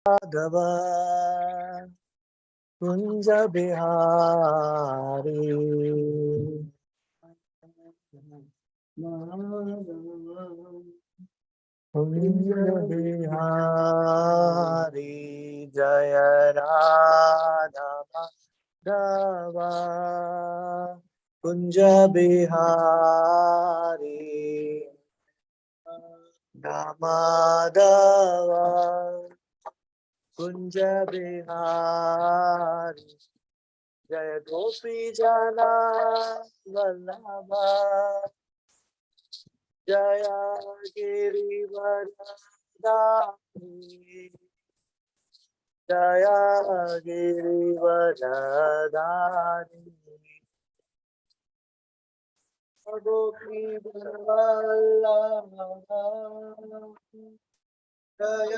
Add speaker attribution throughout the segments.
Speaker 1: राघव कुंज बिहारी कुंज बिहारी जय राधा माधव कुंज बिहारी माधव कुंज बिहारी जय गोपी जना वल्लभ जय गिरिवरदारी जय गिरिवरदारी गोपी वल्लभ जय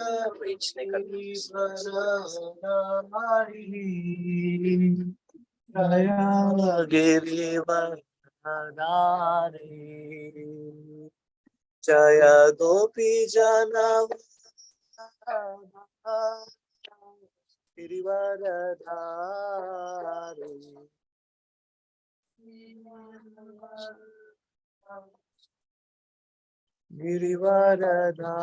Speaker 1: गिरिवरदारी जय गिरिवरदारी जय गोपी जना गिरिवरधारी गिरिवरधारी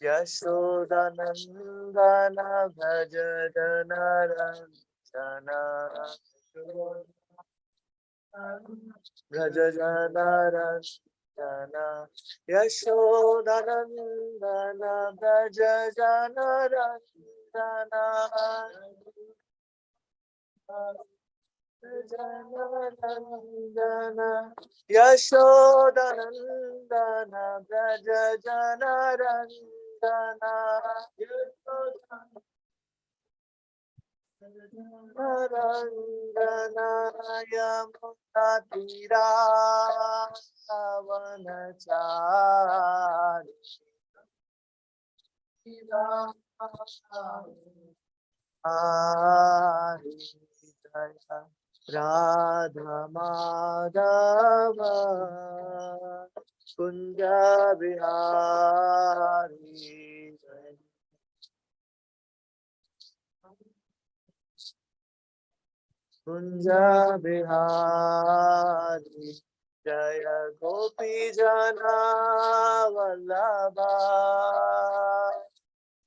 Speaker 1: यशोदनंदन भज जनरंजन भज जनरंजन यशोदनंदन भज जनरंजन जनरंजन यशोदनंदन भज जनरंजन जनरंजन यमुना तीरावनचारि हरि जय राधा माधव कुंज बिहारी जय कुंज बिहारी जय गोपी जना वल्लभा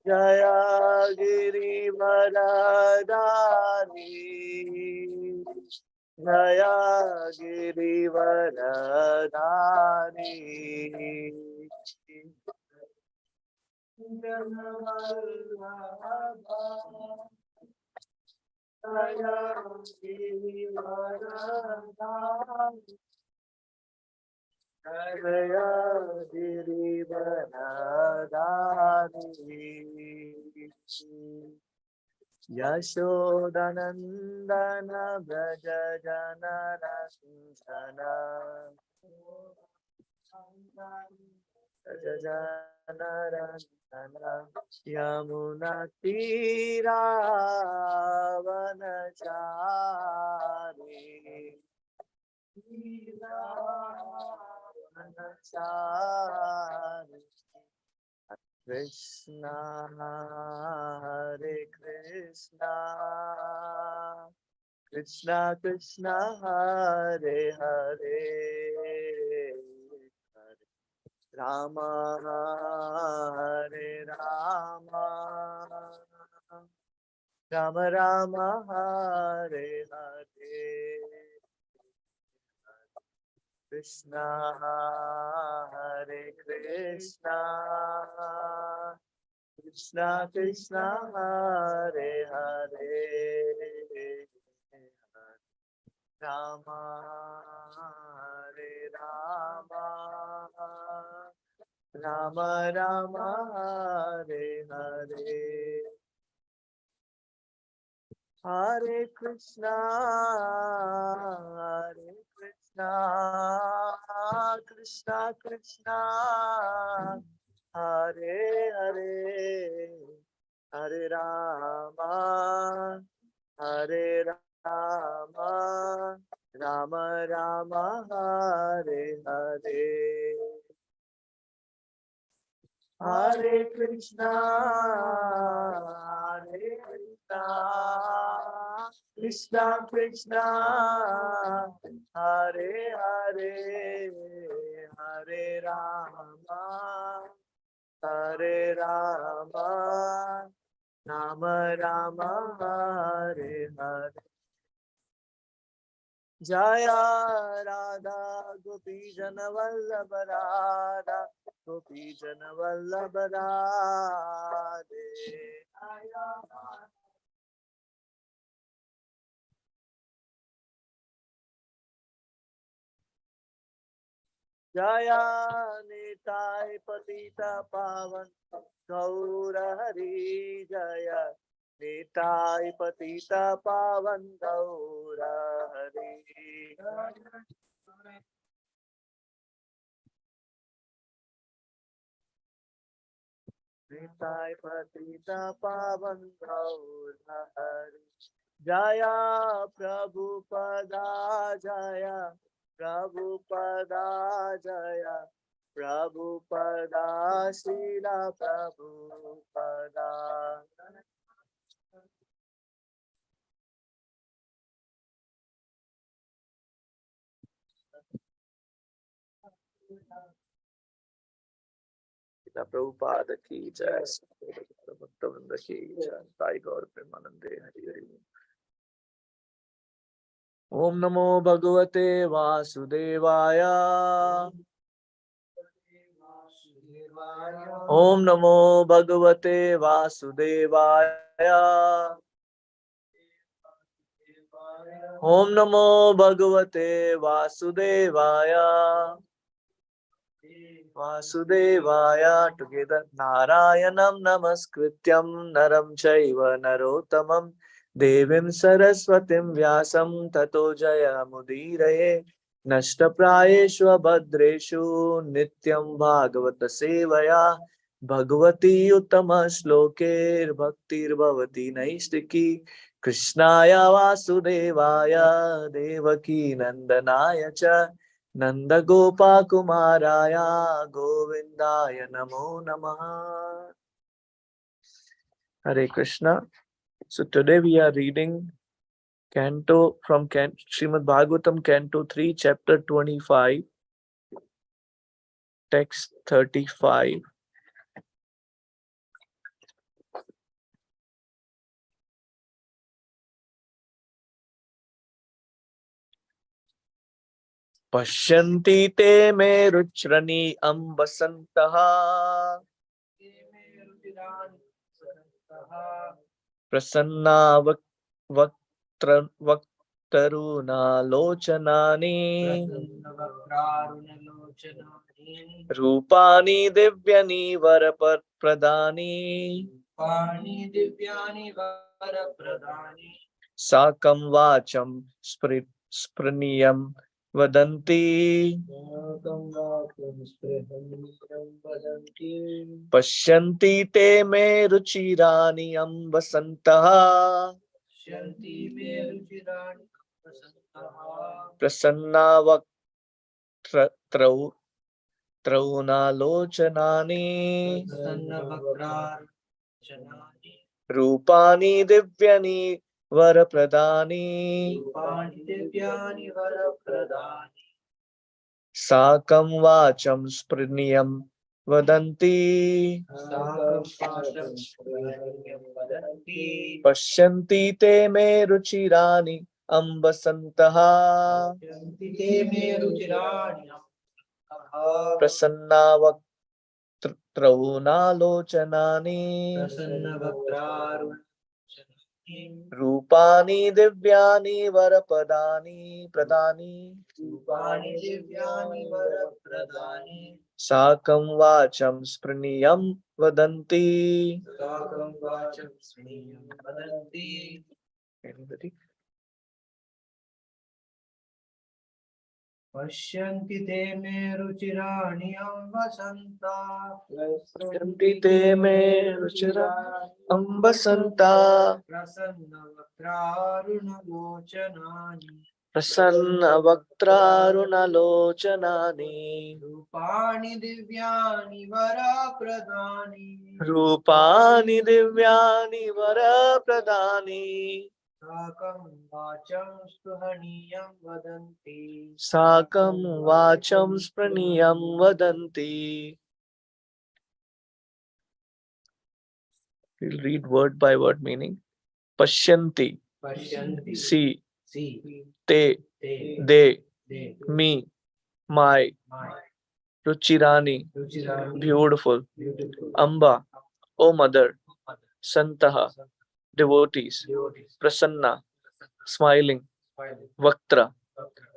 Speaker 1: जय गिरिवरदारी जय गिरिवरदारी जय गिरिवरदारी जय गिरिवरदारी यशोदनंदन व्रज जनरंजन व्रज जनरंजन Yamuna तीरावनचारि वनचारि Krishna Hare Krishna Krishna Krishna Hare Hare Rama Hare Rama Rama Rama Hare Hare Krishna Hare Krishna Krishna Krishna Hare Hare Rama Hare Rama Rama Rama Hare Hare Hare Krishna Krishna Krishna Hare Hare Hare Rama Hare Rama Rama Rama Hare Hare Hare Krishna, Hare Krishna, Krishna Krishna, Hare Hare, Hare Rama, Hare Rama, Rama Rama, Hare Hare. Jaya Radha Gopi Jana Vallabha Radha Gopi Jana Vallabha Radhe. Jaya Nitai Patita Pavan Gaura Hari Jaya Nitai Patita Pavan Gaura Hari. Nitai Patita Pavan Gaura Hari. Jaya Prabhupada Jaya Prabhupada Jaya Prabhupada Srila Prabhupada. Prabhupada ki jai, Bhaktavinda ki jai, Sai Gaur Premanande Hari Hari. Om Namo Bhagavate Vasudevaya. Om Namo Bhagavate Vasudevaya. Om Namo Bhagavate Vasudevaya. Vasudevaya. Together. Narayanam Namaskrityam Naram Chaiva Narottamam Devim Saraswatim Vyasam Tato Jaya Mudiraye. Nashtaprayeshu Bhadreshu Nityam Bhagavata Sevaya Bhagavati Uttama Shloker Bhaktir Bhavati Naistiki Krishnaya Vasudevaya Devaki Nandanaya Cha Nanda Gopa Kumaraya Govindaya Namo Namaha. Hare Krishna. So today we are reading Canto from Srimad Bhagavatam, Canto 3, Chapter 25, Text 35. Pashyanti te me ruchrani ambasantaha prasanna vaktaruna lochanani Rupani divyani varapradani Sakam vacham spriniyam vadanti Pashyanti te me ruchirani ambasantaha Prasanna vaktarunalochanani Rupani divyani varapradani Sakam vacham spriniyam vadanti Pashyanti te me ruchirani ambasantaha Prasanna vaktarunalochanani Rupani divyani varapradani Sakam vacham spriniyam vadanti. Anybody?
Speaker 2: Pashyanti te me ruchirani ambasanta.
Speaker 1: Pashyanti te me ruchirani ambasanta.
Speaker 2: Prasanna vaktaruna lochanani.
Speaker 1: प्रसन्नवक्त्रारुणलोचनानि
Speaker 2: रूपाणि दिव्यानि वरप्रदानि
Speaker 1: रूपाणि दिव्यानि वरप्रदानि
Speaker 2: साकं वाचं स्पृहणीयं वदन्ति
Speaker 1: साकं वाचं स्पृणीयं वदन्ति. We'll read word by word meaning. Pashyanti,
Speaker 2: पश्यन्ति
Speaker 1: see,
Speaker 2: see
Speaker 1: te,
Speaker 2: ते
Speaker 1: they,
Speaker 2: ते
Speaker 1: me, my,
Speaker 2: my
Speaker 1: Ruchirani,
Speaker 2: रुचिराणि
Speaker 1: beautiful,
Speaker 2: beautiful
Speaker 1: Amba, O mother, Santaha, devotees,
Speaker 2: devotees
Speaker 1: Prasanna, smiling,
Speaker 2: smiling
Speaker 1: Vaktra,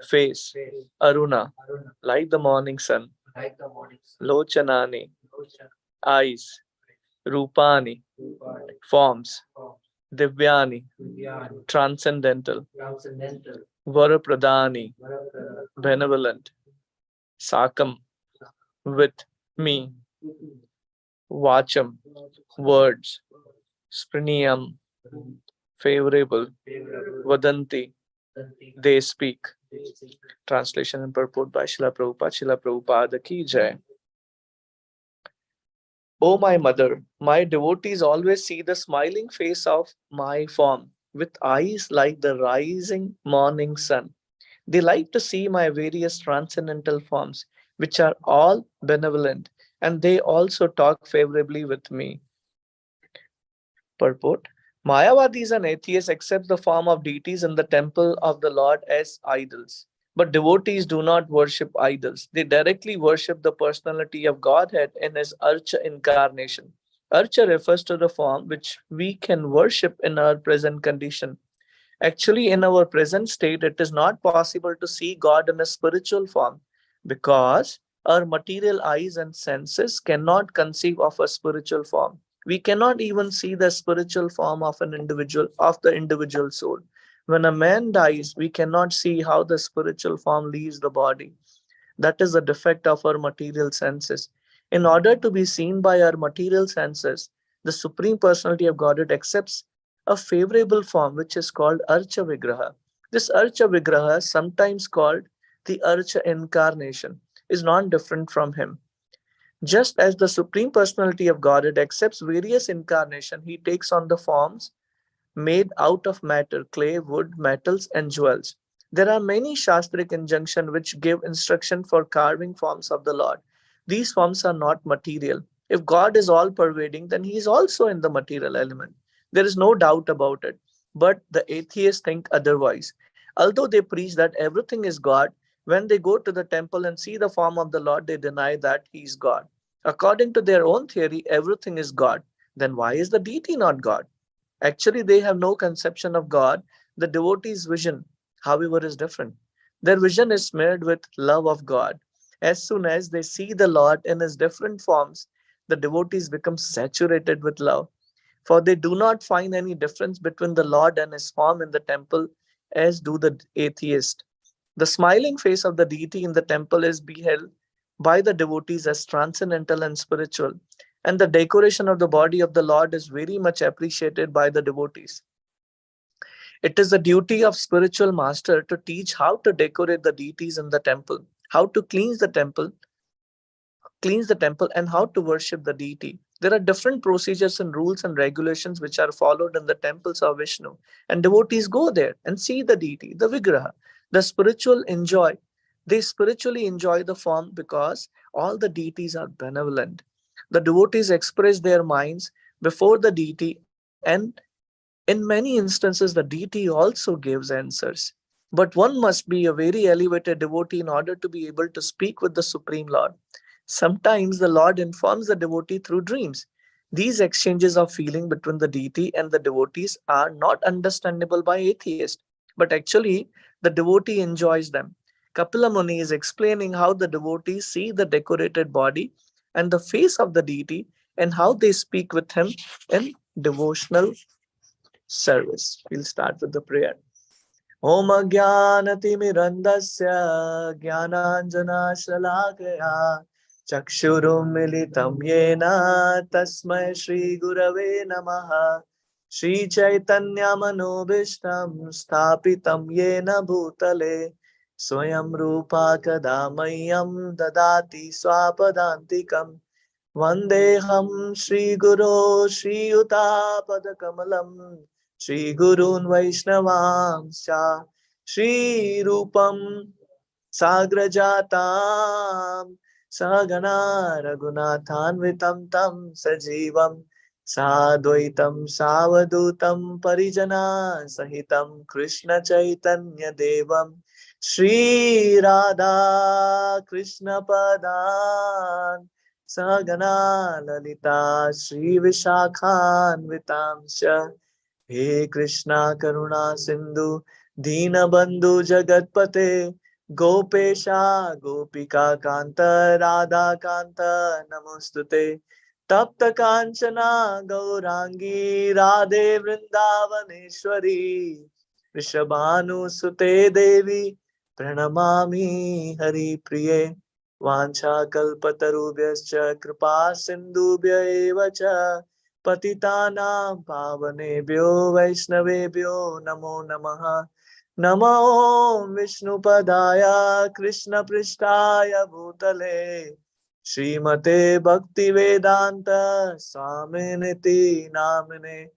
Speaker 1: face,
Speaker 2: face
Speaker 1: Aruna,
Speaker 2: Aruna
Speaker 1: like the morning sun,
Speaker 2: like the morning sun
Speaker 1: Lochanani,
Speaker 2: Lochana
Speaker 1: eyes, Rupani,
Speaker 2: Rupani
Speaker 1: forms,
Speaker 2: form
Speaker 1: Divyani,
Speaker 2: Vidyani
Speaker 1: transcendental,
Speaker 2: transcendental
Speaker 1: Varapradani,
Speaker 2: Varapradana
Speaker 1: benevolent, Sakam, with me, Vacham, words, Spriniyam, favorable,
Speaker 2: favorable
Speaker 1: Vadanti,
Speaker 2: Danti
Speaker 1: they speak.
Speaker 2: Desi
Speaker 1: Translation and purport by Srila Prabhupada. Srila Prabhupada ki jai. O my mother, my devotees always see the smiling face of my form with eyes like the rising morning sun. They like to see my various transcendental forms, which are all benevolent, and they also talk favorably with me. Purport: Mayavadis and atheists accept the form of deities in the temple of the Lord as idols. But devotees do not worship idols. They directly worship the personality of Godhead in his Archa incarnation. Archa refers to the form which we can worship in our present condition. Actually, in our present state, it is not possible to see God in a spiritual form because our material eyes and senses cannot conceive of a spiritual form. We cannot even see the spiritual form of an individual, of the individual soul. When a man dies, we cannot see how the spiritual form leaves the body. That is the defect of our material senses. In order to be seen by our material senses, the Supreme Personality of Godhead accepts a favorable form which is called Archa Vigraha. This Archa Vigraha, sometimes called the Archa Incarnation, is not different from him. Just as the Supreme Personality of Godhead accepts various incarnations, he takes on the forms made out of matter, clay, wood, metals, and jewels. There are many Shastric injunctions which give instruction for carving forms of the Lord. These forms are not material. If God is all pervading, then he is also in the material element. There is no doubt about it. But the atheists think otherwise. Although they preach that everything is God, when they go to the temple and see the form of the Lord, they deny that he is God. According to their own theory, everything is God. Then why is the deity not God? Actually, they have no conception of God. The devotee's vision, however, is different. Their vision is smeared with love of God. As soon as they see the Lord in his different forms, the devotees become saturated with love. For they do not find any difference between the Lord and his form in the temple, as do the atheist. The smiling face of the deity in the temple is beheld by the devotees as transcendental and spiritual, and the decoration of the body of the Lord is very much appreciated by the devotees. It is the duty of spiritual master to teach how to decorate the deities in the temple, how to cleanse the temple and how to worship the deity. There are different procedures and rules and regulations which are followed in the temples of Vishnu, and devotees go there and see the deity, the Vigraha. The spiritual enjoy, they spiritually enjoy the form because all the deities are benevolent. The devotees express their minds before the deity, and in many instances, the deity also gives answers. But one must be a very elevated devotee in order to be able to speak with the Supreme Lord. Sometimes the Lord informs the devotee through dreams. These exchanges of feeling between the deity and the devotees are not understandable by atheists, but actually the devotee enjoys them. Kapila Muni is explaining how the devotees see the decorated body and the face of the deity and how they speak with him in devotional service. We'll start with the prayer. Om Jnanatimirandasya Jnananjana Shalakaya Chakshurum Militam Yena Tasmai Shri Gurave Namaha Shri Chaitanya Manobishtam Sthapitam Yena Bhutale Swayam Rupa Kadamayam Dadati Swapadantikam Vandeham Shri Guru Shri Yuta Padakamalam Shri Gurun Vaishnavamscha Shri Rupam Sagrajatam Sagana Raghunathanvitam Tam Sajivam Sadvaitam Savadutam Parijana Sahitam Krishna Chaitanya Devam Shri Radha Krishna Padan Sagana Lalita Shri Vishakhan Vitamsha He Krishna Karuna Sindhu Dina Bandhu Jagatpate Gopesha Gopika Kanta Radha Kanta Namostute Tapta Kanchana Gaurangi Radhe Vrindavaneshwari Rishabhanu Sute Devi Pranamami Hari Priye Vancha Kalpatarubhyascha Kripa Sindhubhya eva cha Patitanam Pavanebhyo Vaishnavebhyo Namo Namaha Namo Vishnupadaya Krishna Prishtaya Bhutale Srimate Bhaktivedanta Swaminiti Namine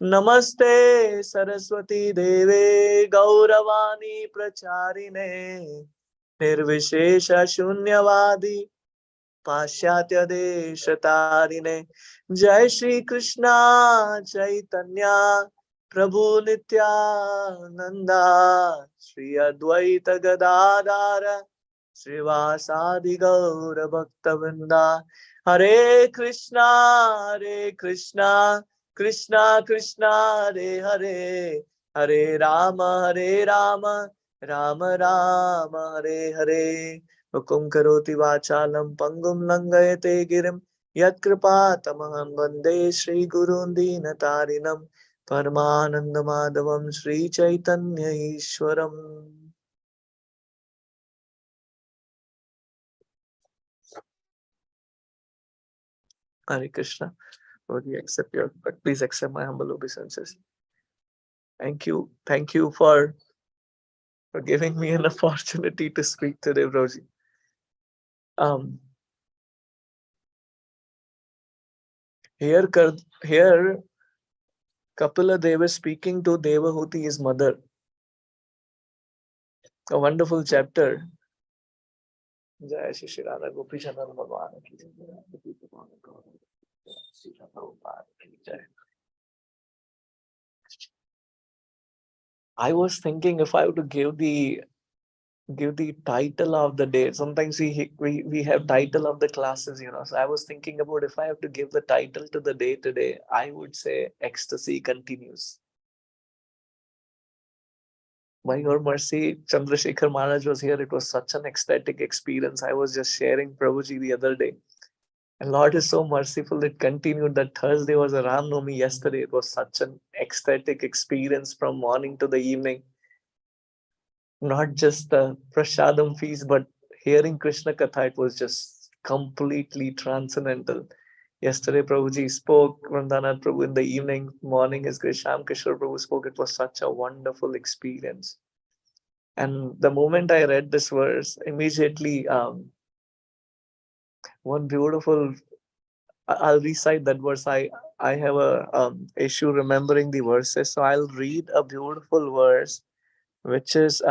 Speaker 1: Namaste Saraswati Deve Gauravani Pracharine Nirvishesha Shunyavadi Pashyatya Deshatarine Jai Shri Krishna Chaitanya Prabhu Nityananda Shri Advaita Gadadara Srivasadi Gaura Bhaktavinda Hare Krishna Krishna Krishna Hare Hare Hare Rama Rama Rama Hare Hare Hukum karoti vachalam pangum langayate girim yat kripa tamaham vande Shri Gurun Dinatarinam Paramananda Madhavam Shri Chaitanya Ishwaram. Hare Krishna. Lord, we accept your, but please accept my humble obeisances. Thank you for giving me an opportunity to speak today, Broji. Um, here, here, Kapila Deva is speaking to Devahuti, his mother. A wonderful chapter. Jai Shri Shri Radha Gopi Chandan Bhagwan ki jai. Shri Radha Prabhupada ki jai. I was thinking if I were to give the title of the day. Sometimes we have title of the classes, you know. So I was thinking about if I have to give the title to the day today, I would say Ecstasy Continues. By your mercy, Chandrasekhar Maharaj was here. It was such an ecstatic experience. I was just sharing Prabhuji the other day. And Lord is so merciful. It continued. That Thursday was a Ram Navami yesterday. It was such an ecstatic experience from morning to the evening. Not just the prasadam feast, but hearing Krishna Katha, it was just completely transcendental. Yesterday, Prabhuji spoke, Vrindanath Prabhu in the evening, morning, his Sham Kishore Prabhu spoke. It was such a wonderful experience. And the moment I read this verse, immediately one beautiful, I'll recite that verse. I have a issue remembering the verses, so I'll read a beautiful verse, which is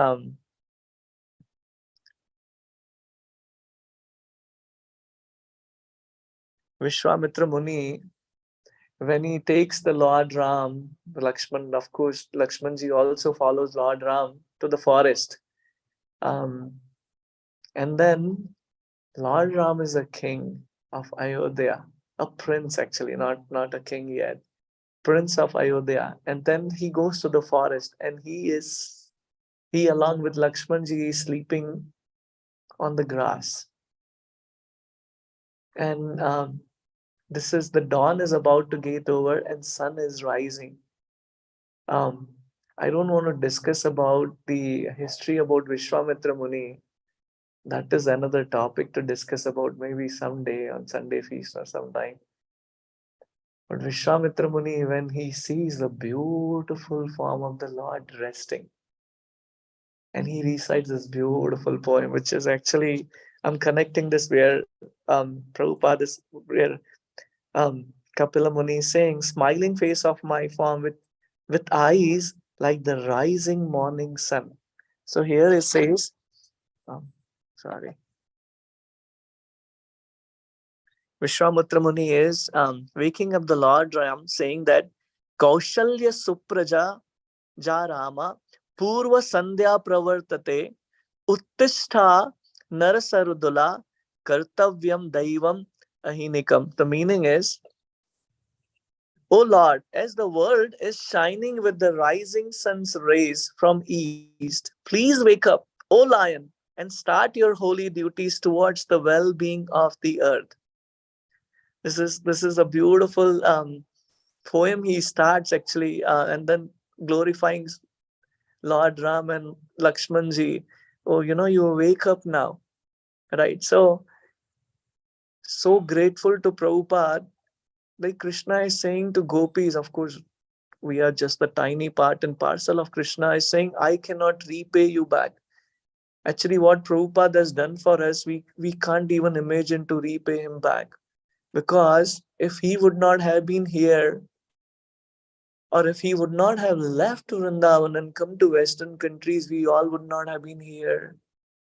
Speaker 1: Vishwamitra Muni, when he takes the Lord Ram, Lakshman, of course, Lakshmanji also follows Lord Ram to the forest. Um, and then Lord Ram is a king of Ayodhya, a prince actually, not a king yet, prince of Ayodhya. And then he goes to the forest and he along with Lakshmanji is sleeping on the grass. And this is the dawn is about to get over and sun is rising. Um, I don't want to discuss about the history about Vishwamitra Muni. That is another topic to discuss about maybe someday on Sunday feast or sometime. But Vishwamitra Muni, when he sees the beautiful form of the Lord resting, and he recites this beautiful poem, which is actually, I'm connecting this where Prabhupada is, where Kapila Muni is saying, smiling face of my form with eyes like the rising morning sun. So here it says, um, sorry, Vishwamitra Muni is waking up the Lord Ram, saying that Kaushalya Supraja Ja Rama Purva Sandhya Pravartate Uttishtha Narasarudula Kartavyam Daivam Ahinikam. The meaning is, O Lord, as the world is shining with the rising sun's rays from east, please wake up, O lion, and start your holy duties towards the well-being of the earth. This is a beautiful poem he starts actually, and then glorifying Lord Ram and Lakshmanji. Oh, you wake up now, right? So grateful to Prabhupada. Like Krishna is saying to gopis, of course, we are just the tiny part and parcel of Krishna, is saying, I cannot repay you back. Actually, what Prabhupada has done for us, we can't even imagine to repay him back. Because if he would not have been here, or if he would not have left Vrindavan and come to Western countries, we all would not have been here.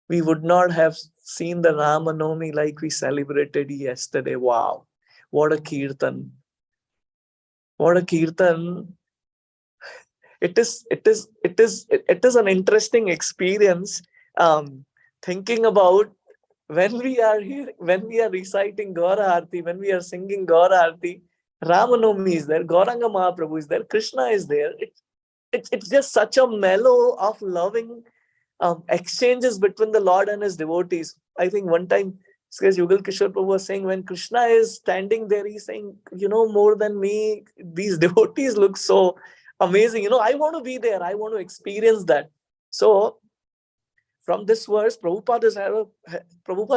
Speaker 1: We would not have seen the Ramanomi like we celebrated yesterday. Wow. What a kirtan. What a kirtan. It is an interesting experience, thinking about when we are here, when we are reciting Gaura Arti, when we are singing Gaura Arti, Ramanomi is there, Gauranga Mahaprabhu is there, Krishna is there. It's just such a mellow of loving exchanges between the Lord and his devotees. I think one time, because Yugal Kishore Prabhu was saying, when Krishna is standing there, he's saying, more than me, these devotees look so amazing. I want to be there. I want to experience that. So, from this verse, Prabhupada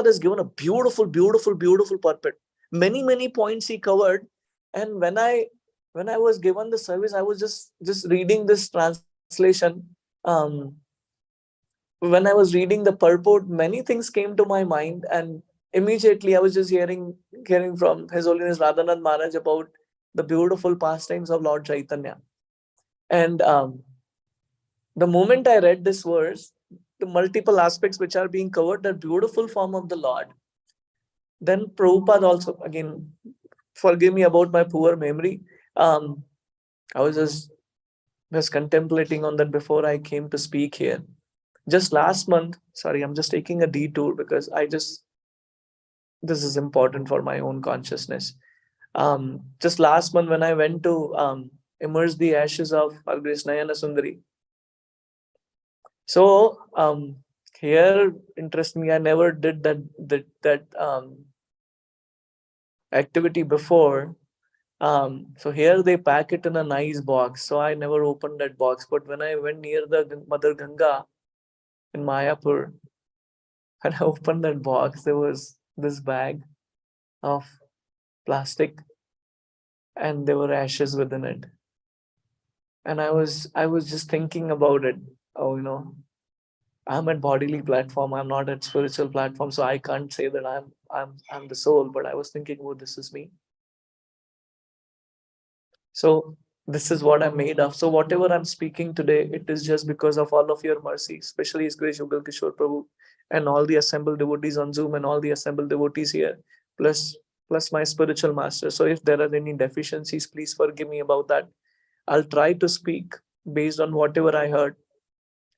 Speaker 1: has given a beautiful, beautiful, beautiful purport. Many, many points he covered. And when I was given the service, I was just reading this translation. Um, when I was reading the purport, many things came to my mind, and immediately I was just hearing from His Holiness Radhanand Maharaj about the beautiful pastimes of Lord Chaitanya. And the moment I read this verse, the multiple aspects which are being covered, the beautiful form of the Lord. Then Prabhupada also, again, forgive me about my poor memory. Um, I was just contemplating on that before I came to speak here. Just last month, sorry, I'm just taking a detour because this is important for my own consciousness. Just last month when I went to immerse the ashes of our Grace Nayana Sundari. So here interest me. I never did that activity before. So here they pack it in a nice box. So I never opened that box. But when I went near the Mother Ganga in Mayapur, when I opened that box, there was this bag of plastic, and there were ashes within it. And I was just thinking about it. Oh, I'm at bodily platform. I'm not at spiritual platform, so I can't say that I'm the soul. But I was thinking, oh, this is me. So this is what I'm made of. So whatever I'm speaking today, it is just because of all of your mercy, especially His Grace Yugal Kishore Prabhu and all the assembled devotees on Zoom and all the assembled devotees here, plus plus my spiritual master. So if there are any deficiencies, please forgive me about that. I'll try to speak based on whatever I heard.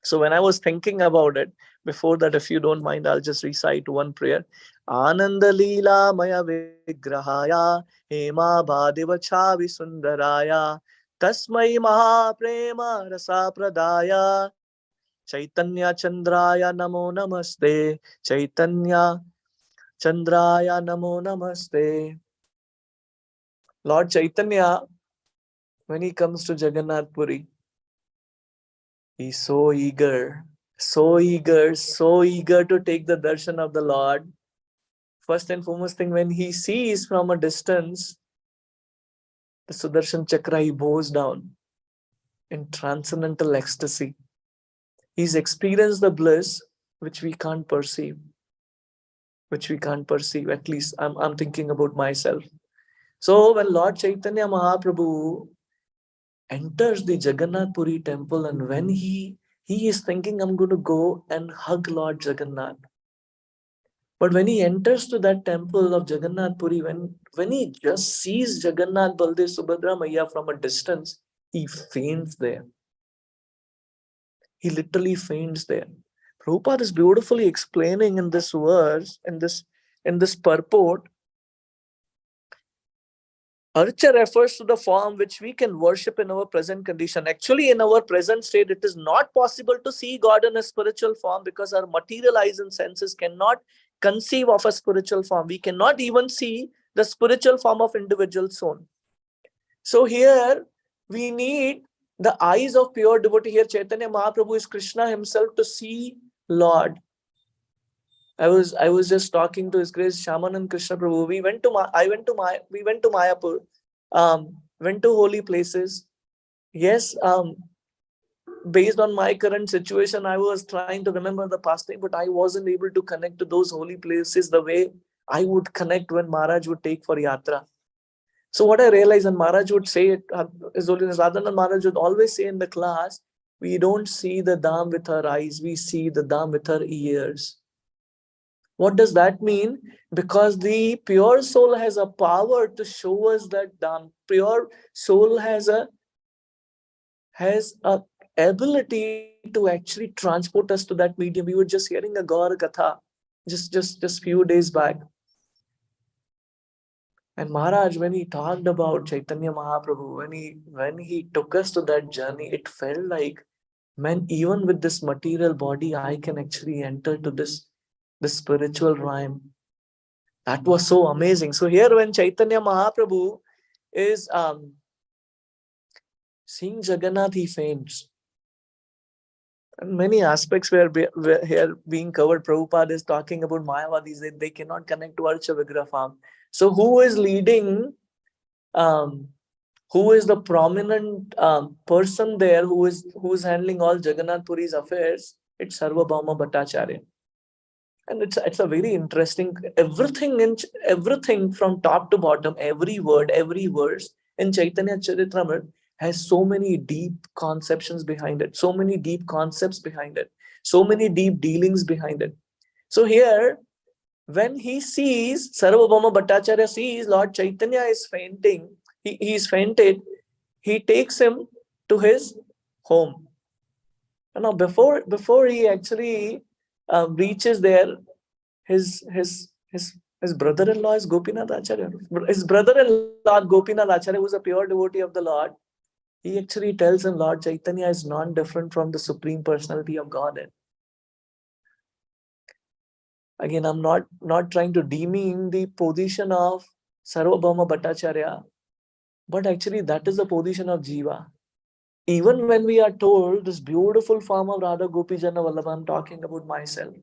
Speaker 1: So when I was thinking about it, before that, if you don't mind, I'll just recite one prayer. Ananda Leela Maya Vigrahaya Hema Bhadivacha Visundaraya Tasmai Mahaprema Rasa Pradaya Chaitanya Chandraya Namo Namaste Chaitanya Chandraya Namo Namaste. Lord Chaitanya, when he comes to Jagannath Puri, he's so eager to take the darshan of the Lord. First and foremost thing, when he sees from a distance the Sudarshan Chakra he bows down in transcendental ecstasy. He's experienced the bliss which we can't perceive, which we can't perceive. At least I'm thinking about myself. So when Lord Chaitanya Mahaprabhu enters the Jagannath Puri temple, and when he is thinking, I'm going to go and hug Lord Jagannath. But when he enters to that temple of Jagannath Puri, when he just sees Jagannath, Baldev, Subhadra, Maya from a distance, he faints there. He literally faints there. Prabhupada is beautifully explaining in this verse, in this purport. Archa refers to the form which we can worship in our present condition. Actually, in our present state, it is not possible to see God in a spiritual form because our material eyes and senses cannot conceive of a spiritual form. We cannot even see the spiritual form of individual soul. So here we need the eyes of pure devotee. Here Chaitanya Mahaprabhu is Krishna himself to see Lord. I was just talking to His Grace Shamanand Krishna Prabhu. We went to Mayapur, went to holy places. Yes, based on my current situation, I was trying to remember the past thing, but I wasn't able to connect to those holy places the way I would connect when Maharaj would take for yatra. So what I realized, and Maharaj would say it, His Holiness Radhanan Maharaj would always say in the class, we don't see the Dham with our eyes, we see the Dham with our ears. What does that mean? Because the pure soul has a power to show us that Dham. Pure soul has a ability to actually transport us to that medium. We were just hearing a Gaur Katha just few days back. And Maharaj, when he talked about Chaitanya Mahaprabhu, when he took us to that journey, it felt like, man, even with this material body, I can actually enter to this spiritual realm. That was so amazing. So here, when Chaitanya Mahaprabhu is seeing Jagannath, he faints. And many aspects were here being covered. Prabhupada is talking about Mayavadis, they cannot connect to Archa Vigraha form. So who is leading? Who is the prominent person there who is handling all Jagannath Puri's affairs? It's Sarvabhauma Bhattacharya. And it's a very interesting, everything from top to bottom, every word, every verse in Chaitanya Charitamrita has so many deep conceptions behind it, so many deep concepts behind it, so many deep dealings behind it. So here, when he sees, Sarvabhauma Bhattacharya sees Lord Chaitanya is fainting, he's fainted, he takes him to his home. And now before he actually reaches there, his brother-in-law is Gopinath Acharya. His brother-in-law Gopinath Acharya, who is a pure devotee of the Lord, he actually tells him Lord Chaitanya is non-different from the Supreme Personality of Godhead. Again, I'm not trying to demean the position of Sarvabhauma Bhattacharya, but actually that is the position of Jiva. Even when we are told this beautiful form of Radha Gopi Jana Vallabha, I'm talking about myself,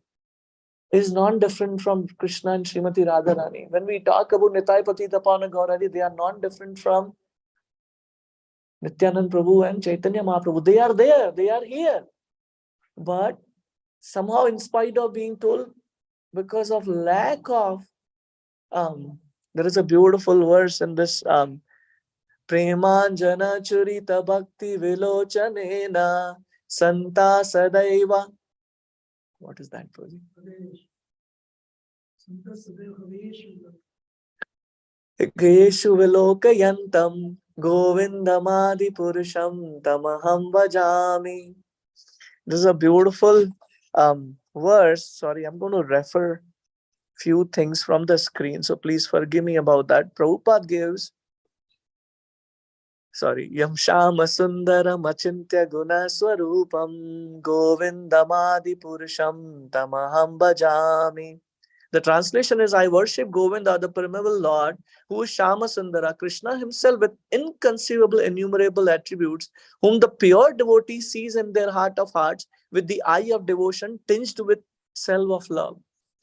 Speaker 1: is non-different from Krishna and Srimati Radharani. When we talk about Nitai Patita Pavana Gaurari, they are non-different from Nityanand Prabhu and Chaitanya Mahaprabhu. They are there, they are here. But somehow, in spite of being told, because of lack of, there is a beautiful verse in this Premanjana Churita Bhakti Vilochanena Santa Sadaiva. What is that, Prabhu? Geshu Vilokayantam Govindamadi Purusham Tamaham Vajami. This is a beautiful verse. Sorry, I'm going to refer few things from the screen, so please forgive me about that. Prabhupada gives, Yam Shama Sundaram Achintya Guna Swarupam Govindamadi Purusham Tamaham Bhajami. The translation is, I worship Govinda, the primeval Lord, who is Shama Sundara, Krishna himself with inconceivable, innumerable attributes, whom the pure devotee sees in their heart of hearts with the eye of devotion tinged with self of love.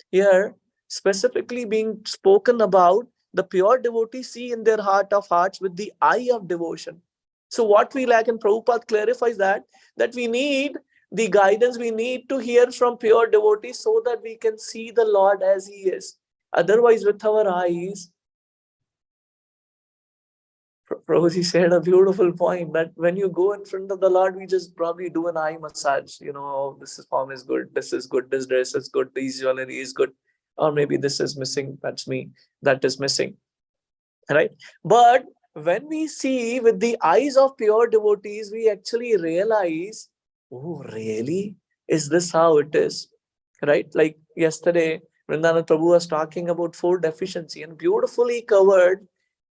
Speaker 1: Here, specifically being spoken about The pure devotees see in their heart of hearts with the eye of devotion. So what we lack, and Prabhupada clarifies that we need the guidance, we need to hear from pure devotees so that we can see the Lord as He is. Otherwise, with our eyes, Prabhuji said a beautiful point that when you go in front of the Lord, we just probably do an eye massage. Oh, this form is good, this is good, this dress is good, this jewelry is good, or maybe this is missing, that's me, that is missing, right? But when we see with the eyes of pure devotees, we actually realize, oh, really? Is this how it is? Right? Like yesterday, Vrindavan Prabhu was talking about four deficiency and beautifully covered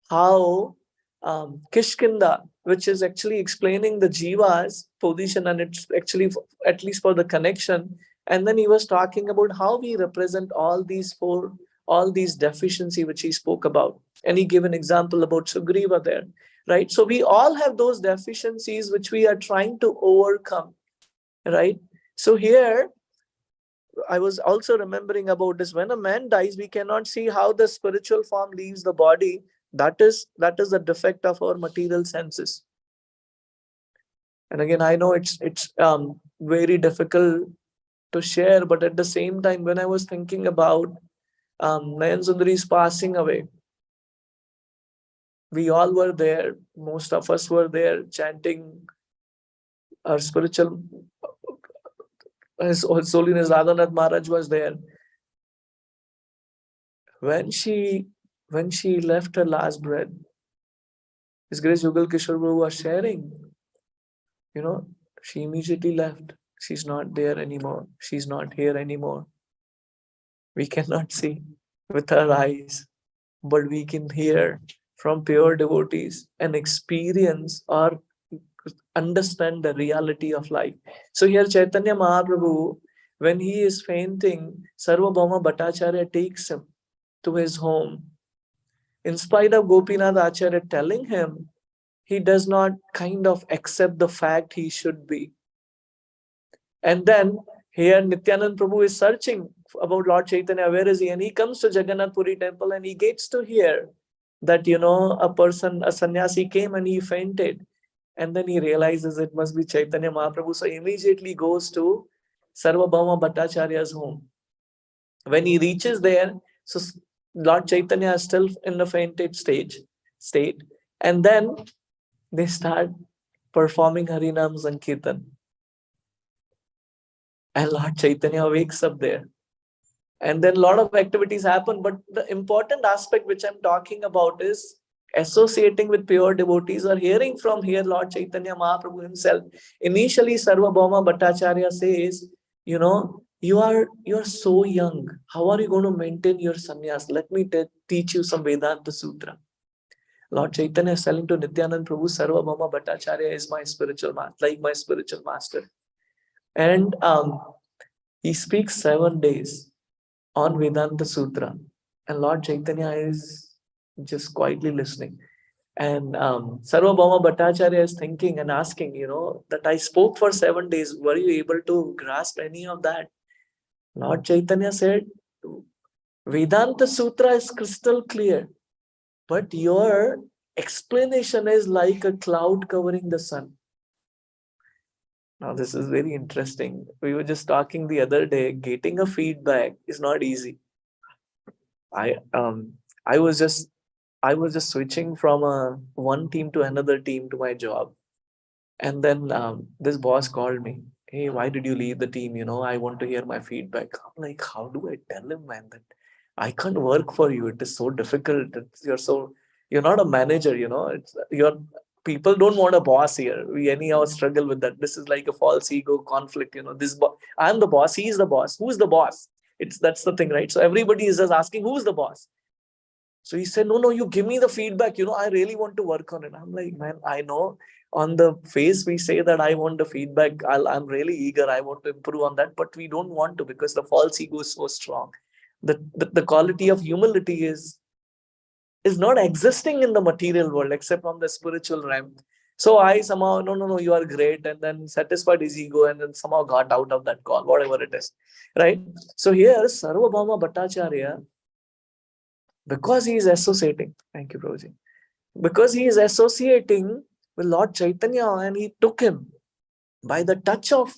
Speaker 1: how Kishkinda, which is actually explaining the Jiva's position, and it's actually at least for the connection. And then he was talking about how we represent all these four, all these deficiency which he spoke about. And he gave an example about Sugriva there, right? So we all have those deficiencies which we are trying to overcome, right? So here, I was also remembering about this. When a man dies, we cannot see how the spiritual form leaves the body. That is the defect of our material senses. And again, I know it's very difficult to share, but at the same time, when I was thinking about Nayan Sundari's passing away, we all were there. Most of us were there chanting our spiritual. His Holiness Radhanath Maharaj was there. When she left her last breath, His Grace Yugal Kishore Prabhu was sharing, she immediately left. She's not there anymore. She's not here anymore. We cannot see with our eyes, but we can hear from pure devotees and experience or understand the reality of life. So here Chaitanya Mahaprabhu, when he is fainting, Sarvabhauma Bhattacharya takes him to his home. In spite of Gopinath Acharya telling him, he does not kind of accept the fact he should be. And then here Nityanand Prabhu is searching about Lord Chaitanya, where is he? And he comes to Jagannath Puri temple and he gets to hear that, a sannyasi came and he fainted. And then he realizes it must be Chaitanya Mahaprabhu. So he immediately goes to Sarvabhauma Bhattacharya's home. When he reaches there, so Lord Chaitanya is still in the fainted state. And then they start performing Harinam Sankirtan. And Lord Chaitanya wakes up there. And then a lot of activities happen. But the important aspect which I'm talking about is associating with pure devotees or hearing from here Lord Chaitanya Mahaprabhu himself. Initially, Sarvabhauma Bhattacharya says, you are so young. How are you going to maintain your sannyas? Let me teach you some Vedanta Sutra. Lord Chaitanya is telling to Nityanand Prabhu, Sarvabhauma Bhattacharya is my spiritual master, like my spiritual master. And he speaks 7 days on Vedanta Sutra. And Lord Chaitanya is just quietly listening. And Sarvabhauma Bhattacharya is thinking and asking, that I spoke for 7 days. Were you able to grasp any of that? Lord Chaitanya said, Vedanta Sutra is crystal clear, but your explanation is like a cloud covering the sun. Now, this is very interesting. We were just talking the other day, getting a feedback is not easy. I was just switching from one team to another team to my job. And then this boss called me. Hey, why did you leave the team? I want to hear my feedback. I'm like, how do I tell him, man, that I can't work for you? It is so difficult. You're not a manager, people don't want a boss here. We anyhow struggle with that. This is like a false ego conflict. I'm the boss. He's the boss. Who's the boss? That's the thing, right? So everybody is just asking, who's the boss? So he said, no, you give me the feedback. I really want to work on it. I'm like, man, I know on the face we say that I want the feedback. I'm really eager. I want to improve on that. But we don't want to because the false ego is so strong. The quality of humility is not existing in the material world except on the spiritual realm. So I somehow, no, you are great. And then satisfied his ego and then somehow got out of that call, whatever it is. Right? So here, Sarvabhauma Bhattacharya, Because he is associating. Thank you, Prabhuji. Because he is associating with Lord Chaitanya, and he took him by the touch of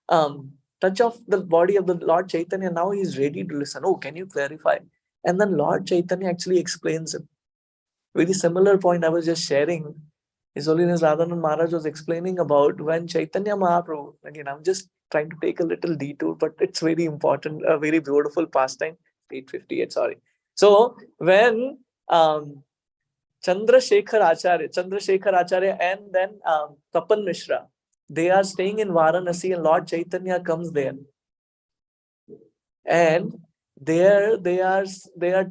Speaker 1: the body of the Lord Chaitanya. Now he is ready to listen. Oh, can you clarify? And then Lord Chaitanya actually explains him. Very similar point I was just sharing. His Holiness Radhanand Maharaj was explaining about when Chaitanya Mahaprabhu, again, I'm just trying to take a little detour, but it's very important, a very beautiful pastime. 858, sorry. So when Chandrasekhar Acharya and then Tapan Mishra, they are staying in Varanasi and Lord Chaitanya comes there. And there they are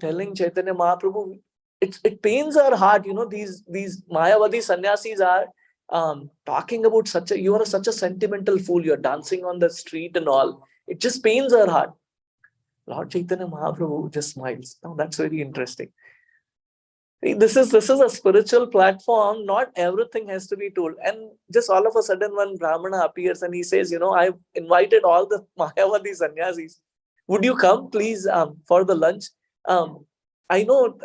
Speaker 1: telling Chaitanya Mahaprabhu, it pains our heart, these Mayavadi sannyasis are talking about you are such a sentimental fool, you're dancing on the street and all. It just pains our heart. Lord Chaitanya Mahaprabhu just smiles. Now that's very interesting. This is a spiritual platform. Not everything has to be told. And just all of a sudden, one Brahmana appears and he says, I've invited all the Mayavadi sannyasis. Would you come, please, for the lunch? I know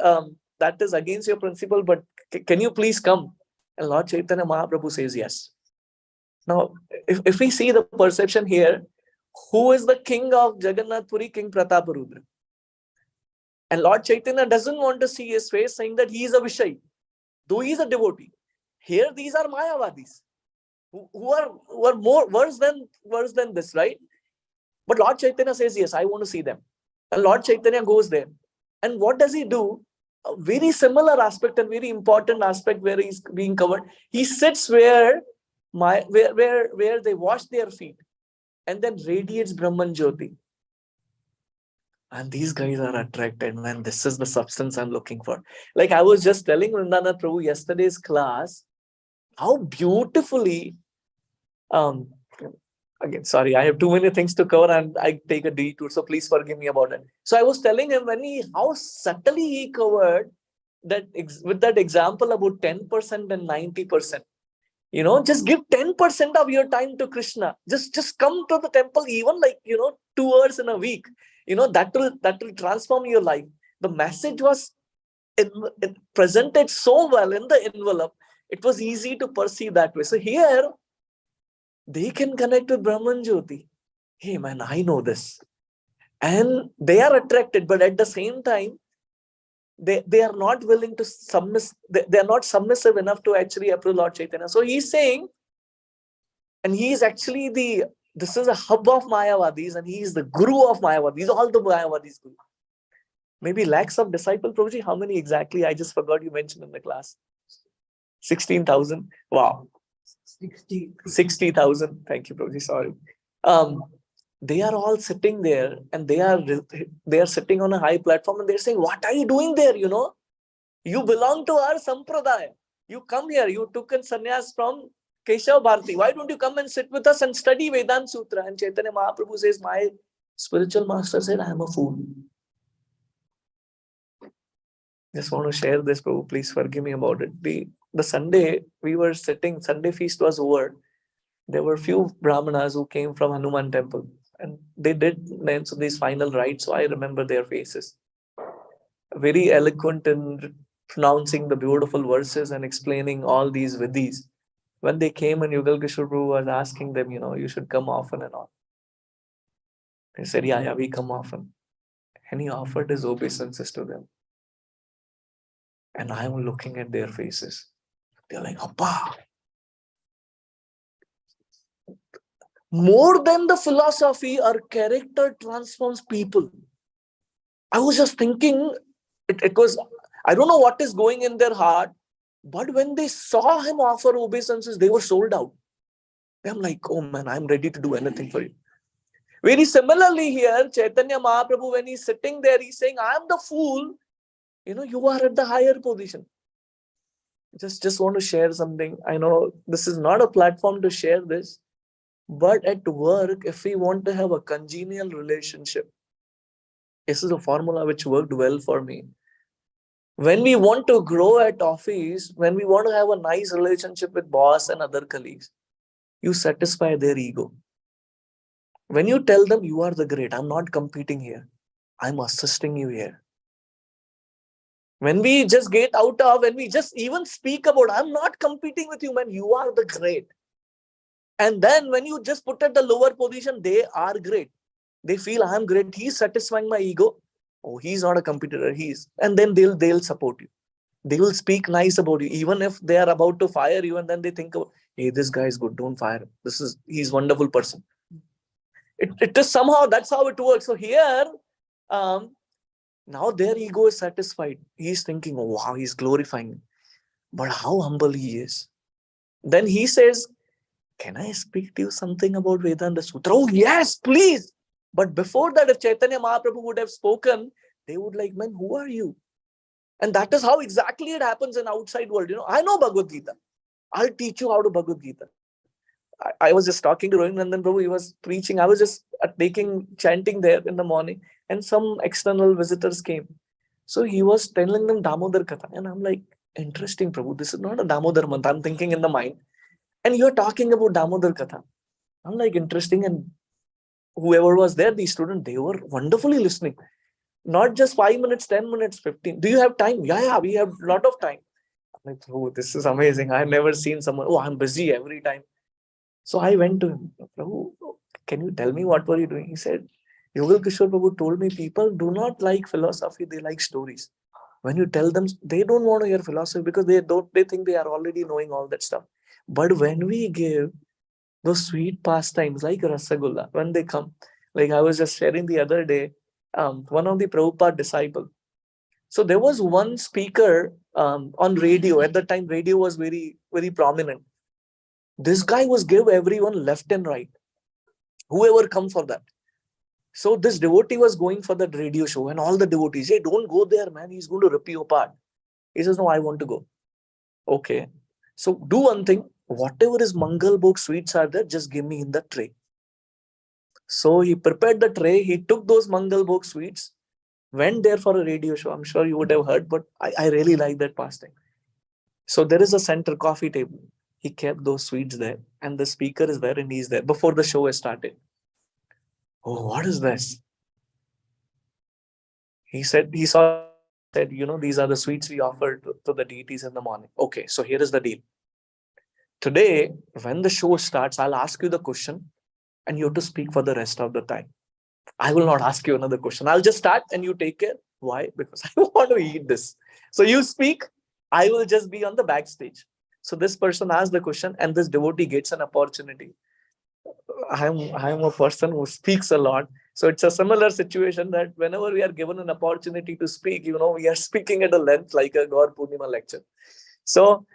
Speaker 1: that is against your principle, but can you please come? And Lord Chaitanya Mahaprabhu says yes. Now, if we see the perception here, who is the king of Jagannath Puri? King Prataparudra. And Lord Chaitanya doesn't want to see his face, saying that he is a Vishay, though he is a devotee. Here, these are Mayavadis, who are more worse than this, right? But Lord Chaitanya says, yes, I want to see them. And Lord Chaitanya goes there. And what does he do? A very similar aspect and very important aspect where he's being covered. He sits where they wash their feet and then radiates Brahman Jyoti. And these guys are attracted, man. This is the substance I'm looking for. Like I was just telling Vrindanath Prabhu yesterday's class, how beautifully, again, sorry, I have too many things to cover and I take a detour, so please forgive me about it. So I was telling him how subtly he covered that with that example about 10% and 90%. Just give 10% of your time to Krishna. Just come to the temple, even 2 hours in a week. That will transform your life. The message was presented so well in the envelope. It was easy to perceive that way. So here, they can connect with Brahman Jyoti. Hey man, I know this. And they are attracted, but at the same time, they are not willing to they are not submissive enough to actually approve Lord Chaitanya. So he's saying, and he is actually this is a hub of Mayavadis, and he is the guru of Mayavadis, all the Mayavadis guru. Maybe lakhs of disciples, Prabhuji. How many exactly? I just forgot you mentioned in the class. 16,000. Wow. 60,000. Thank you, Prabhuji. Sorry. They are all sitting there, and they are sitting on a high platform, and they're saying, what are you doing there? You belong to our sampradaya. You come here. You took a sannyas from Keshav Bharati. Why don't you come and sit with us and study Vedanta Sutra? And Chaitanya Mahaprabhu says, my spiritual master said, I am a fool. Just want to share this, Prabhu. Please forgive me about it. The Sunday we were sitting, Sunday feast was over. There were few Brahmanas who came from Hanuman temple, and they did these final rites. So I remember their faces. Very eloquent in pronouncing the beautiful verses and explaining all these vidhis. When they came and Yugal Kishore Prabhu was asking them, you should come often and all. They said, yeah, we come often. And he offered his obeisances to them. And I am looking at their faces. They're like, Appa. More than the philosophy, our character transforms people. I was just thinking, it was, I don't know what is going in their heart, but when they saw him offer obeisances, they were sold out. I'm like, oh man, I'm ready to do anything for you. Very similarly here, Chaitanya Mahaprabhu, when he's sitting there, he's saying, I am the fool. You are at the higher position. Just want to share something. I know this is not a platform to share this, but at work, if we want to have a congenial relationship, this is a formula which worked well for me. When we want to grow at office, when we want to have a nice relationship with boss and other colleagues, you satisfy their ego. When you tell them you are the great, I'm not competing here, I'm assisting you here. When we just get out of, when we just even speak about, I'm not competing with you, man, you are the great. And then when you just put at the lower position, they are great. They feel I'm great. He's satisfying my ego. Oh, he's not a competitor. He's, and then they'll support you. They will speak nice about you, even if they are about to fire you, and then they think, oh, hey, this guy is good. Don't fire him. He's wonderful person. It is somehow that's how it works. So here, um, now their ego is satisfied. He's thinking, oh, wow, he's glorifying me. But how humble he is. Then he says, can I speak to you something about Vedanta Sutra? Oh, yes, please. But before that, if Chaitanya Mahaprabhu would have spoken, they would like, man, who are you? And that is how exactly it happens in outside world. I know Bhagavad Gita. I'll teach you how to Bhagavad Gita. I was just talking to Rohin Nandan Prabhu. He was preaching. I was just chanting there in the morning. And some external visitors came. So he was telling them Damodar Katha. And I'm like, interesting, Prabhu. This is not a Damodar month. I'm thinking in the mind. And you're talking about Damodar Katha. I'm like, interesting. And whoever was there, the student, they were wonderfully listening. Not just 5 minutes, 10 minutes, 15. Do you have time? Yeah, we have a lot of time. I'm like, oh, this is amazing. I've never seen someone, oh, I'm busy every time. So I went to him, Prabhu, can you tell me what were you doing? He said, Yogal Kishore Prabhu told me people do not like philosophy, they like stories. When you tell them, they don't want to hear philosophy because they think they are already knowing all that stuff. But when we give those sweet pastimes like Rasagulla, when they come, like I was just sharing the other day, one of the Prabhupada disciple. So there was one speaker on radio. At the time, radio was very, very prominent. This guy was give everyone left and right, whoever come for that. So this devotee was going for that radio show, and all the devotees, hey, don't go there, man. He's going to rip you apart. He says, no, I want to go. Okay. So do one thing. Whatever is Mangal Bhog sweets are there, just give me in the tray. So he prepared the tray. He took those Mangal Bhog sweets, went there for a radio show. I'm sure you would have heard, but I really like that pastime. So there is a center coffee table. He kept those sweets there, and the speaker is there, and he's there before the show has started. Oh, what is this? He said, he saw the tray. He said, these are the sweets we offer to the deities in the morning. Okay, so here is the deal. Today, when the show starts, I'll ask you the question, and you have to speak for the rest of the time. I will not ask you another question. I'll just start and you take care. Why? Because I want to eat this. So you speak, I will just be on the backstage. So this person asks the question and this devotee gets an opportunity. I'm a person who speaks a lot. So it's a similar situation that whenever we are given an opportunity to speak, we are speaking at a length like a God Purnima lecture. So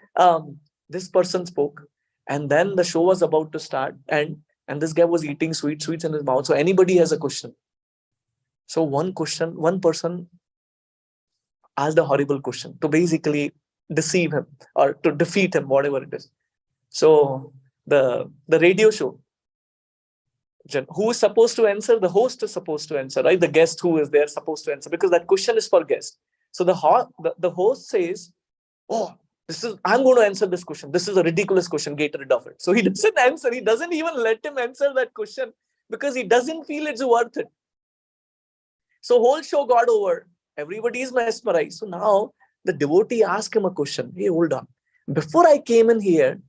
Speaker 1: this person spoke, and then the show was about to start, and this guy was eating sweets in his mouth. So anybody has a question. So one person asked a horrible question to basically deceive him or to defeat him, whatever it is. So the radio show, who is supposed to answer? The host is supposed to answer, right? The guest who is there supposed to answer, because that question is for guest. So the host says, oh, I'm going to answer this question. This is a ridiculous question. Get rid of it. So he doesn't answer. He doesn't even let him answer that question because he doesn't feel it's worth it. So whole show got over. Everybody is mesmerized. So now the devotee asked him a question. Hey, hold on. Before I came in here,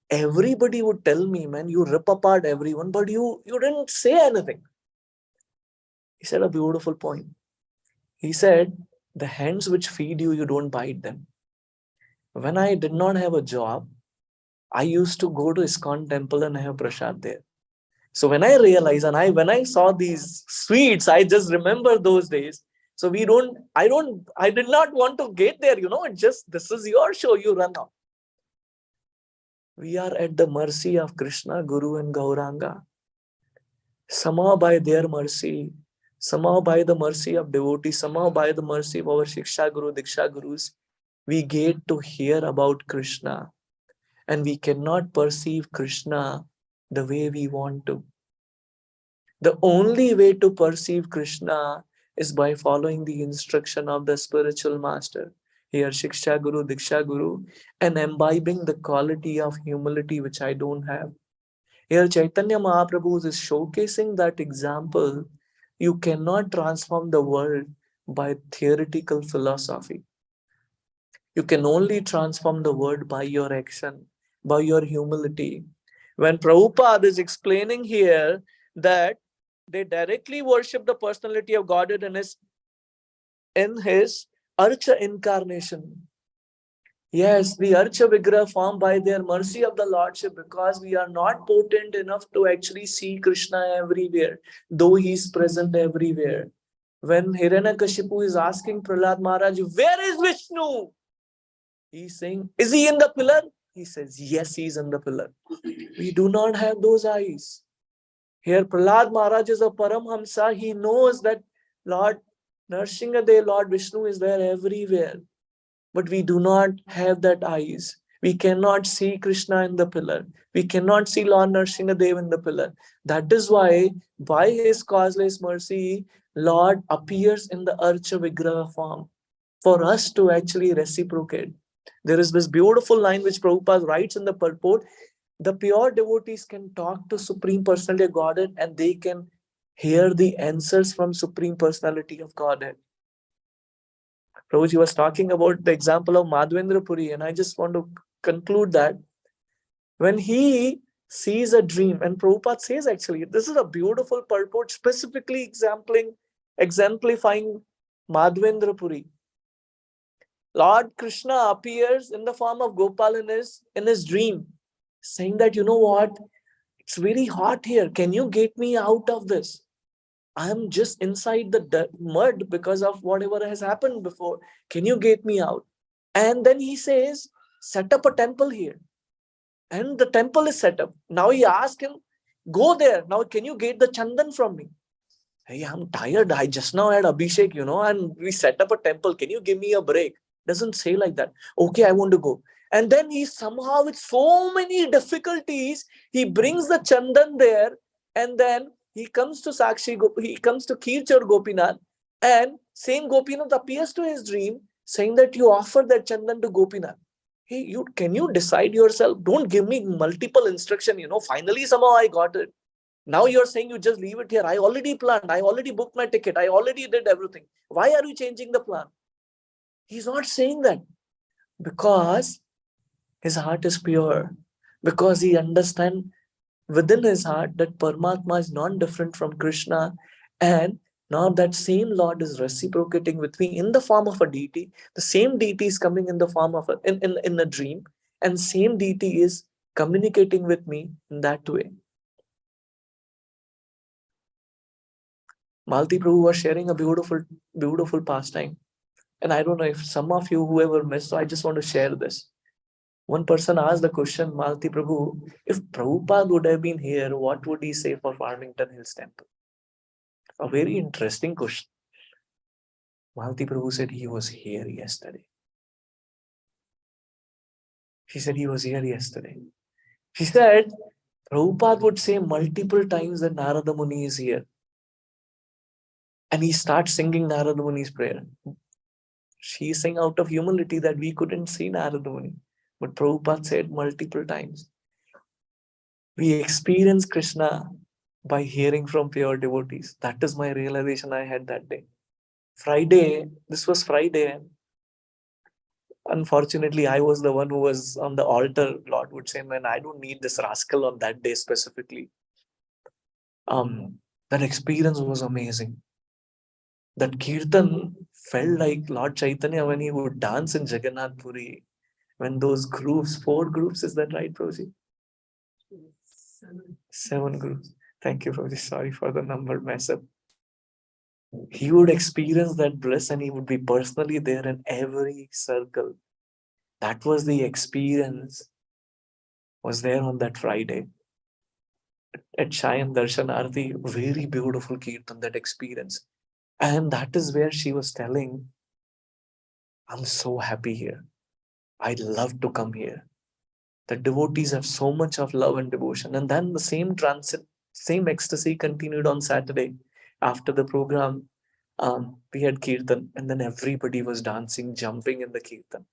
Speaker 1: everybody would tell me, man, you rip apart everyone, but you didn't say anything. He said a beautiful point. He said, the hands which feed you, you don't bite them. When I did not have a job, I used to go to ISKCON temple and have prasad there. So when I realized and when I saw these sweets, I just remember those days. So I did not want to get there, this is your show, you run out. We are at the mercy of Krishna, Guru and Gauranga. Somehow by their mercy, somehow by the mercy of devotees, somehow by the mercy of our Shiksha Guru, Diksha Gurus, we get to hear about Krishna. And we cannot perceive Krishna the way we want to. The only way to perceive Krishna is by following the instruction of the spiritual master, here Shiksha Guru, Diksha Guru, and imbibing the quality of humility which I don't have. Here Chaitanya Mahaprabhu is showcasing that example. You cannot transform the world by theoretical philosophy. You can only transform the world by your action, by your humility. When Prabhupada is explaining here that they directly worship the personality of Godhead in his Archa incarnation. Yes, the Archa Vigraha formed by their mercy of the Lordship, because we are not potent enough to actually see Krishna everywhere, though he is present everywhere. When Hiranyakashipu is asking Prahlad Maharaj, where is Vishnu? He's saying, is he in the pillar? He says, yes, he is in the pillar. We do not have those eyes. Here, Prahlad Maharaj is a Paramhamsa. He knows that Lord Narsingadev, Lord Vishnu is there everywhere. But we do not have that eyes. We cannot see Krishna in the pillar. We cannot see Lord Narsingadev in the pillar. That is why, by his causeless mercy, Lord appears in the Archa Vigraha form for us to actually reciprocate. There is this beautiful line which Prabhupada writes in the purport. The pure devotees can talk to Supreme Personality of Godhead, and they can hear the answers from Supreme Personality of Godhead. Prabhuji was talking about the example of Madhvendra Puri, and I just want to conclude that when he sees a dream, and Prabhupada says actually, this is a beautiful purport specifically exemplifying Madhvendra Puri. Lord Krishna appears in the form of Gopal in his dream, saying that, you know what, it's very hot here. Can you get me out of this? I'm just inside the mud because of whatever has happened before. Can you get me out? And then he says, set up a temple here. And the temple is set up. Now he asks him, go there. Now can you get the chandan from me? Hey, I'm tired. I just now had Abhishek, and we set up a temple. Can you give me a break? Doesn't say like that. Okay, I want to go. And then he somehow, with so many difficulties, he brings the chandan there, and then he comes to he comes to Kirchar Gopinath, and same Gopinath appears to his dream, saying that you offer that chandan to Gopinath. Hey, can you decide yourself? Don't give me multiple instruction. Finally somehow I got it. Now you're saying you just leave it here. I already planned. I already booked my ticket. I already did everything. Why are you changing the plan? He's not saying that because his heart is pure. Because he understands within his heart that Paramatma is not different from Krishna. And now that same Lord is reciprocating with me in the form of a deity. The same deity is coming in the form of in a dream. And same deity is communicating with me in that way. Malti Prabhu was sharing a beautiful, beautiful pastime. And I don't know if some of you, whoever missed, so I just want to share this. One person asked the question, Malti Prabhu, if Prabhupada would have been here, what would he say for Farmington Hills Temple? A very interesting question. Malti Prabhu said he was here yesterday. He said he was here yesterday. He said Prabhupada would say multiple times that Narada Muni is here. And he starts singing Narada Muni's prayer. She sang out of humility that we couldn't see Narada Muni. But Prabhupada said multiple times, we experience Krishna by hearing from pure devotees. That is my realization I had that day. Friday, this was Friday. Unfortunately, I was the one who was on the altar. Lord would say, man, I don't need this rascal on that day specifically. That experience was amazing. That Kirtan felt like Lord Chaitanya when he would dance in Jagannath Puri. When those groups, 4 groups, is that right, Prabhuji? 7 groups. Thank you, Prabhuji. Sorry for the number mess up. He would experience that bliss and he would be personally there in every circle. That was the experience, was there on that Friday. At Shayan Darshan Arti, very beautiful Kirtan, that experience. And that is where she was telling, I'm so happy here. I'd love to come here. The devotees have so much of love and devotion. And then the same transit, same ecstasy continued on Saturday. After the program, we had Kirtan, and then everybody was dancing, jumping in the Kirtan.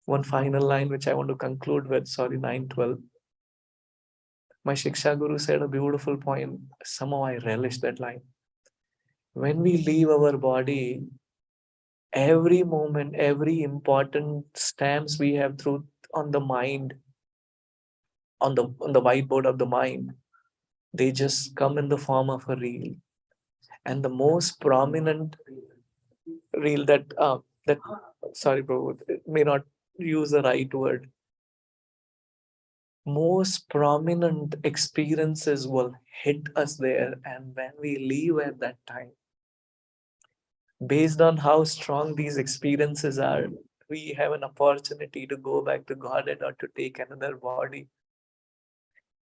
Speaker 1: One final line which I want to conclude with, sorry, 9:12. My Shiksha Guru said a beautiful poem. Somehow I relish that line. When we leave our body, Every moment, every important stamps we have through on the mind, on the whiteboard of the mind, they just come in the form of a reel. And the most prominent reel that sorry, bro, it may not use the right word. Most prominent experiences will hit us there, and when we leave at that time, based on how strong these experiences are, we have an opportunity to go back to Godhead or to take another body.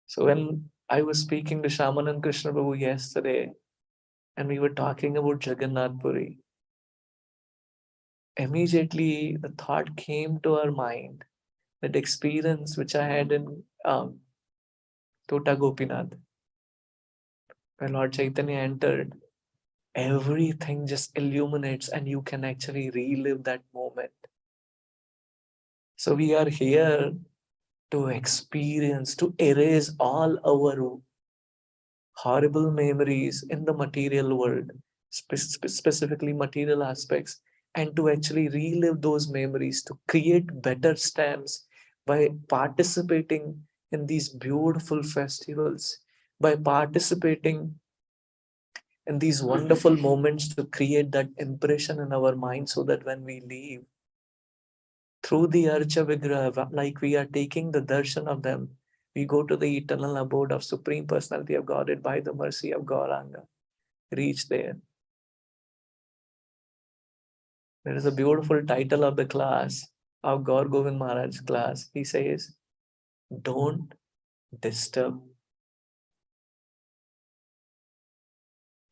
Speaker 1: So when I was speaking to Shaman and Krishna Prabhu yesterday, and we were talking about Jagannath Puri, immediately the thought came to our mind, that experience which I had in Tota Gopinath, when Lord Chaitanya entered, everything just illuminates and you can actually relive that moment. So we are here to experience, to erase all our horrible memories in the material world, specifically material aspects, and to actually relive those memories, to create better stamps by participating in these beautiful festivals, by participating in these wonderful moments, to create that impression in our mind so that when we leave through the Archa Vigraha, like we are taking the darshan of them, we go to the eternal abode of Supreme Personality of Godhead by the mercy of Gauranga. Reach there. There is a beautiful title of the class, of Gaur Govind Maharaj's class. He says, don't disturb,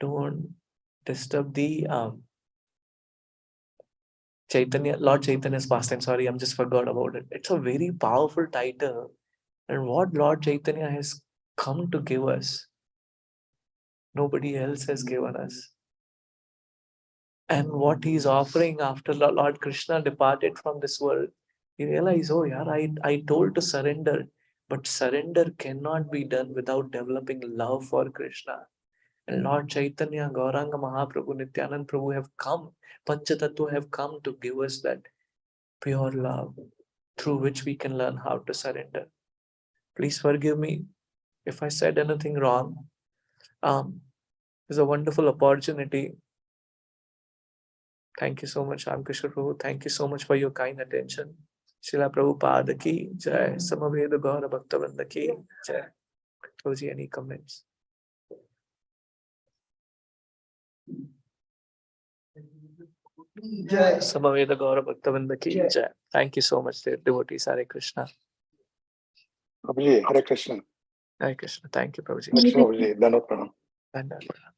Speaker 1: don't disturb the Chaitanya, Lord Chaitanya's pastime. Sorry, I'm just forgot about it. It's a very powerful title. And what Lord Chaitanya has come to give us, nobody else has given us. And what he's offering after Lord Krishna departed from this world, he realized, oh yeah, I told to surrender, but surrender cannot be done without developing love for Krishna. And Lord Chaitanya, Gauranga Mahaprabhu, Nityanand Prabhu have come, Panchatattva have come to give us that pure love through which we can learn how to surrender. Please forgive me if I said anything wrong. It's a wonderful opportunity. Thank you so much, Ramkrishna Prabhu. Thank you so much for your kind attention. Srila Prabhupada ki jai. Samaveda Gaura Bhaktavranda ki jai. Prabhuji, any comments?
Speaker 2: Jai.
Speaker 1: Samaveda Gaura Bhaktavranda ki jai. Thank you so much, dear devotees. Hare Krishna.
Speaker 3: Prabhuji, Hare Krishna.
Speaker 1: Hare Krishna. Thank you, Prabhuji.
Speaker 3: Prabhuji, Dandavat Pranam.
Speaker 1: Dandavad.